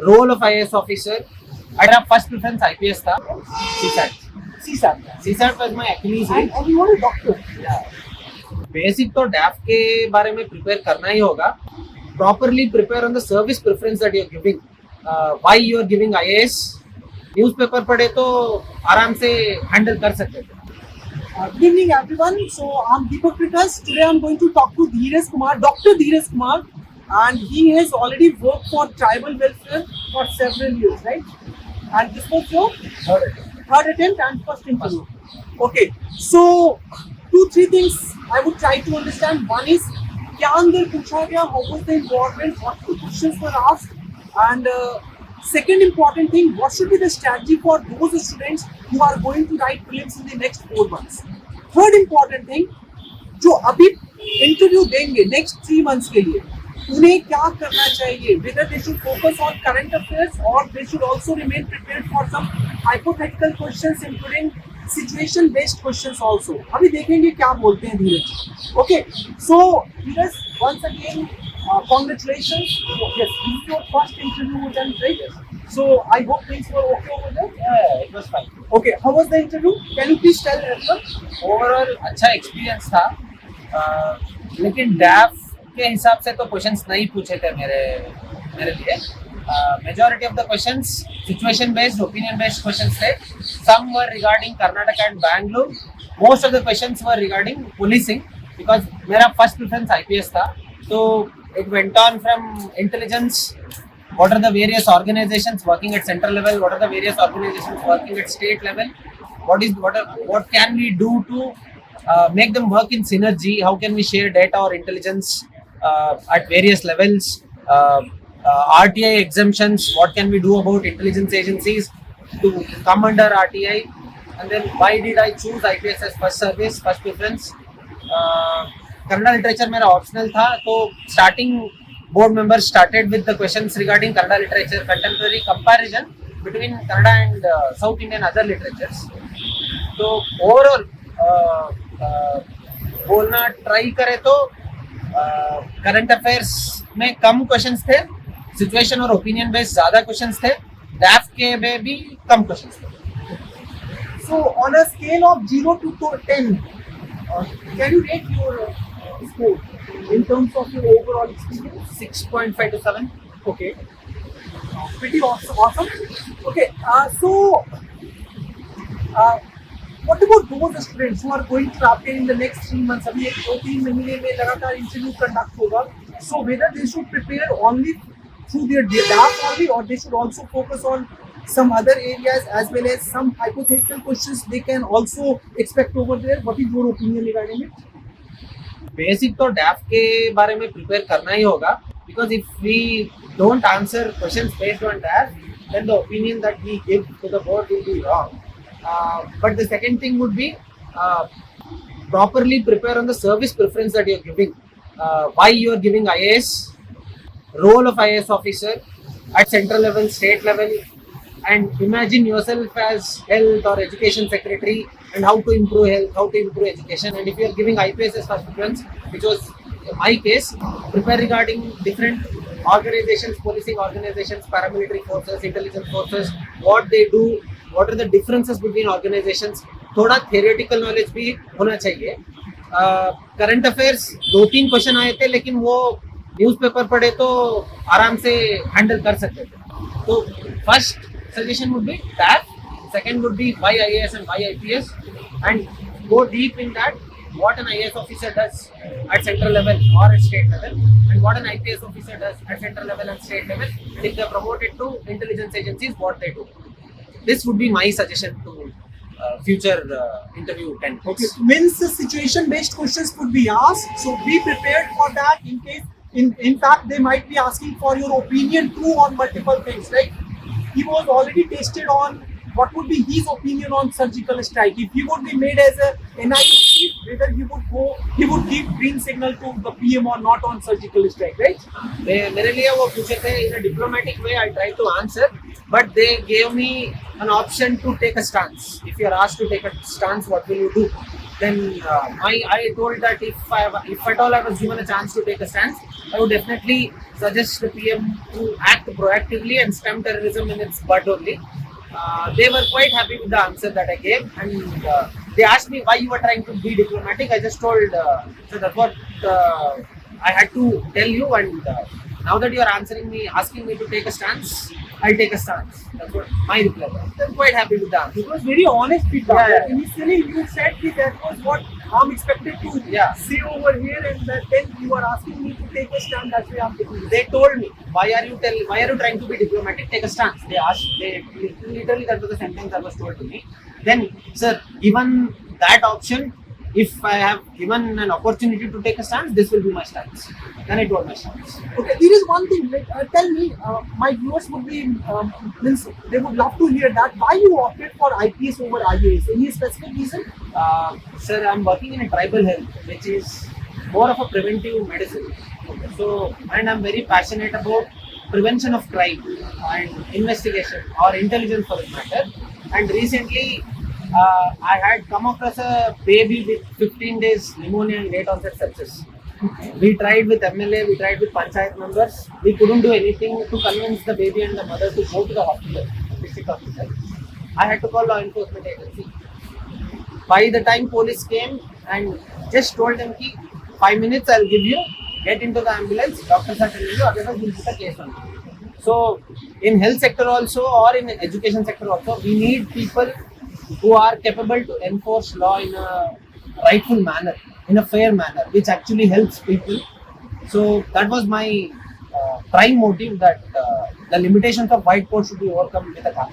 Role of IAS officer. मेरा first preference IPS था. CSAT. CSAT. CSAT was my Achilles heel. And you want a doctor. Basic तो DAF के बारे में prepare करना ही होगा. Properly prepare on the service preference that you are giving. Why you are giving IAS. Newspaper पढ़े तो आराम से हैंडल कर सकते थे. Good evening, everyone. So I'm Deepak Prikas. Today I'm going to talk to Dheeraj Kumar, Dr. Dheeraj Kumar, and he has already worked for tribal welfare for several years, right? And this was your third attempt and first interview. Okay. So 2-3 things I would try to understand. One is क्या अंदर पूछा गया, how was the environment, what questions were asked, and second important thing, what should be the strategy for those students who are going to write prelims in the next 4 months. Third important thing, जो अभी interview देंगे next 3 months के लिए, उन्हें क्या करना चाहिए, whether they should focus on current affairs or they should also remain prepared for some hypothetical questions including situation based questions also. अभी देखेंगे क्या बोलते हैं धीरज. Okay, so Dheeraj, once again congratulations. Yes, this is your first interview with them, right? Yes. So I hope things were okay over there. Yeah, it was fine. Okay, how was the interview? Can you please tell everyone? Overall अच्छा experience था. लेकिन डैफ के हिसाब से तो questions नहीं पूछे थे मेरे लिए. Majority of the questions situation based, opinion based questions थे. Some were regarding Karnataka and Bangalore. Most of the questions were regarding policing because मेरा फर्स्ट प्रेफरेंस आईपीएस था. तो it went on from intelligence. What are the various organizations working at central level? What are the various organizations working at state level? What can we do to make them work in synergy? How can we share data or intelligence at various levels? RTI exemptions. What can we do about intelligence agencies to come under RTI? And then why did I choose IPS as first service, first preference? Kannada literature मेरा optional था. तो starting board members started with the questions regarding Kannada literature, contemporary comparison between Kannada and south Indian other literatures. तो overall बोलना try करें तो current affairs में कम questions थे, situation और ओपिनियन बेस्ड ज्यादा क्वेश्चंस थे, डैफ के में भी कम क्वेश्चंस थे. So on a scale of 0 to 10, can you rate your score in terms of your overall experience? 6.5 to 7. Okay, pretty awesome. Okay, so what about those students who are going to appear in the next 3 months? अभी 2-3 महीने में लगातार interview conduct होगा. So whether they should prepare only through their DAF only, or they should also focus on some other areas as well as some hypothetical questions they can also expect over there. What is your opinion regarding it? Basic तो DAF के बारे में prepare करना ही होगा. Because if we don't answer questions based on DAF, then the opinion that we give to the board will be wrong. But the second thing would be properly prepare on the service preference that you are giving. Why you are giving IAS, role of IAS officer at central level, state level, and imagine yourself as health or education secretary and how to improve health, how to improve education. And if you are giving IPS as first preference, which was my case, prepare regarding different organizations, policing organizations, paramilitary forces, intelligence forces, what they do, what are the differences between organizations. थोड़ा theoretical knowledge भी होना चाहिए. Current affairs 2-3 question आए थे, लेकिन वो newspaper पढ़े तो आराम से हैंडल कर सकते थे. तो first suggestion would be that. Second would be why IAS and why IPS, and go deep in that. What an IAS officer does at central level or at state level, and what an IPS officer does at central level and state level. And if they are promoted to intelligence agencies, what they do. This would be my suggestion to future interview candidates. Okay, means the situation based questions could be asked, so be prepared for that in case. In fact, they might be asking for your opinion too on multiple things, right? He was already tested on what would be his opinion on surgical strike. If he would be made as a NIA chief, whether he would give green signal to the PM or not on surgical strike, right? मेरे लिए वो पूछे थे in a diplomatic way. I tried to answer, but they gave me an option to take a stance. If you are asked to take a stance, what will you do? Then I told that if at all I was given a chance to take a stance, I would definitely suggest the PM to act proactively and stem terrorism in its bud only. They were quite happy with the answer that I gave, and they asked me why you were trying to be diplomatic. I just told, so that's what I had to tell you, and now that you are asking me to take a stance, I'll take a stance. That's what my reply was. They're quite happy with the answer. It was very honest feedback. Yeah, yeah. Initially, you said that was what I'm expected to Yeah. say over here, and then you are asking me to take a stand. That's why I'm taking it. They told me, why are you trying to be diplomatic? Take a stance. They literally, that was the sentence that was told to me. Then, sir, given that option, if I have given an opportunity to take a stance, this will be my stance. Then I told my stance. Okay, there is one thing. Like, tell me, my viewers would be, means they would love to hear that. Why you opted for IPS over IAS? Any specific reason? Sir, I'm working in a tribal health, which is more of a preventive medicine. Okay. So, and I'm very passionate about prevention of crime and investigation or intelligence for that matter. And recently, I had come across a baby with 15 days pneumonia and late onset sepsis. We tried with MLA, we tried with Panchayat members. We couldn't do anything to convince the baby and the mother to go to the hospital, district hospital. I had to call law enforcement agency. By the time police came and just told them, ki, 5 minutes I'll give you, get into the ambulance, doctors are telling you, otherwise we'll put a case on you. So, in health sector also or in education sector also, we need people who are capable to enforce law in a rightful manner, in a fair manner, which actually helps people. So that was my prime motive, that the limitations of white coat should be overcome with a car.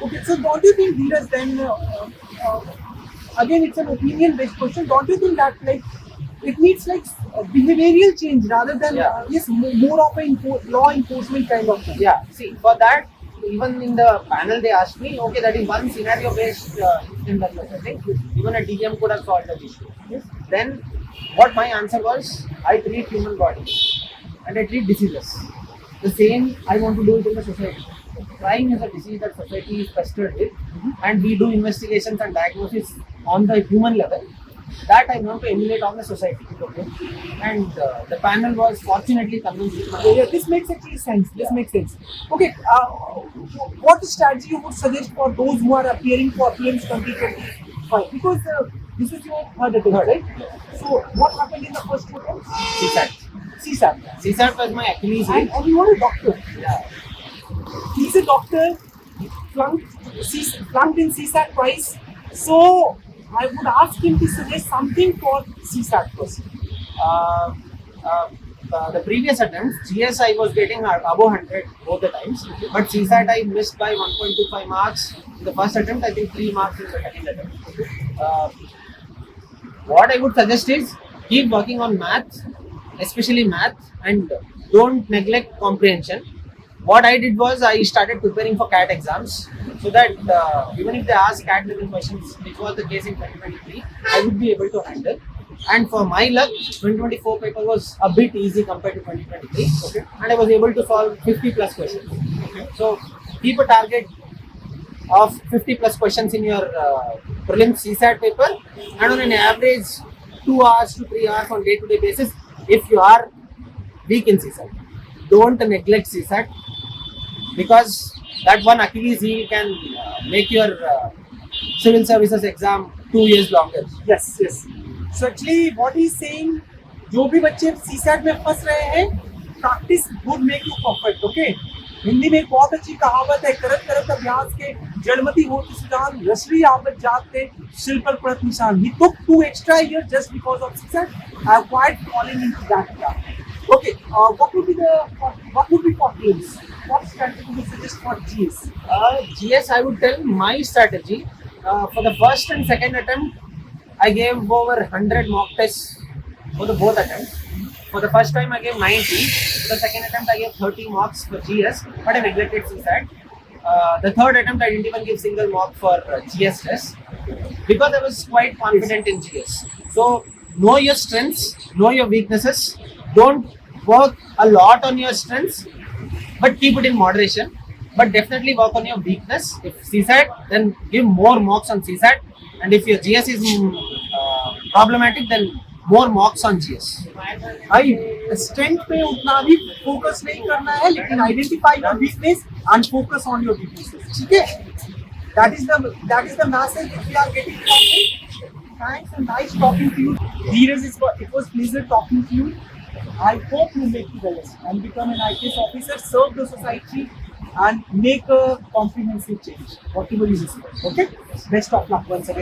Okay, so don't you think, Dheeraj, then again it's an opinion-based question. Don't you think that like it needs like a behavioral change rather than Yeah. yes more of a law enforcement kind of thing? Yeah, see, for that, even in the panel they asked me, okay, that is one scenario based incident that was, I think even a DM could have solved that issue. Yes. Then what my answer was, I treat human body and I treat diseases. The same I want to do it in the society. Crime is a disease that society is pestered with, and we do investigations and diagnosis on the human level. That I want to emulate on the society. Okay? And the panel was fortunately convinced with my Yeah, this makes actually sense. This makes sense. Okay, what strategy you would suggest for those who are appearing for PM's 2025? Because this is your third attempt, right? So, what happened in the first two attempts? CSAT. CSAT. CSAT was my Achilles heel. And you are a doctor. Yeah. He's a doctor. He flunked in CSAT twice. So, I would ask him to suggest something for CSAT first. The previous attempts, GS I was getting above 100 both the times, but CSAT I missed by 1.25 marks in the first attempt, I think 3 marks in the second attempt. What I would suggest is keep working on math, especially math, and don't neglect comprehension. What I did was I started preparing for CAT exams so that even if they ask CAT level questions, which was the case in 2023, I would be able to handle. And for my luck, 2024 paper was a bit easy compared to 2023. Okay. And I was able to solve 50 plus questions. Okay. So keep a target of 50 plus questions in your prelims CSAT paper, and on an average 2 hours to 3 hours on day-to-day basis if you are weak in CSAT. Don't neglect CSAT, because that one Achilles heel can make your civil services exam 2 years longer. Yes, yes. So actually, what he's saying, जो भी बच्चे CSAT में फंस रहे हैं, practice would make you perfect. Okay. Hindi में एक बहुत अच्छी कहावत है, करत करत अभ्यास के जड़मति होत सुजान, रसरी आवत जाते शिल पर पड़त निशान. He took 2 extra years just because of CSAT. I avoid falling into that trap. Okay, what would be for teams? What strategy would you suggest for GS? GS, I would tell my strategy. For the first and second attempt, I gave over 100 mock tests for the both attempts. For the first time, I gave 90. For the second attempt, I gave 30 mocks for GS, but I neglected CSAT. The third attempt, I didn't even give single mock for GS test because I was quite confident in GS. So, know your strengths, know your weaknesses. Don't work a lot on your strengths, but keep it in moderation. But definitely work on your weakness. If CSAT, then give more mocks on CSAT. And if your GS is problematic, then more mocks on GS. भाई strength पे उतना भी focus नहीं करना है, लेकिन identify your weakness and focus on your weaknesses. ठीक है, that is the message we are getting from. Thanks and nice talking to you. Dheeraj, it was pleasure talking to you. I hope you make the best and become an IPS officer, serve the society, and make a comprehensive change, whatever you decide. Okay? Best of luck once again.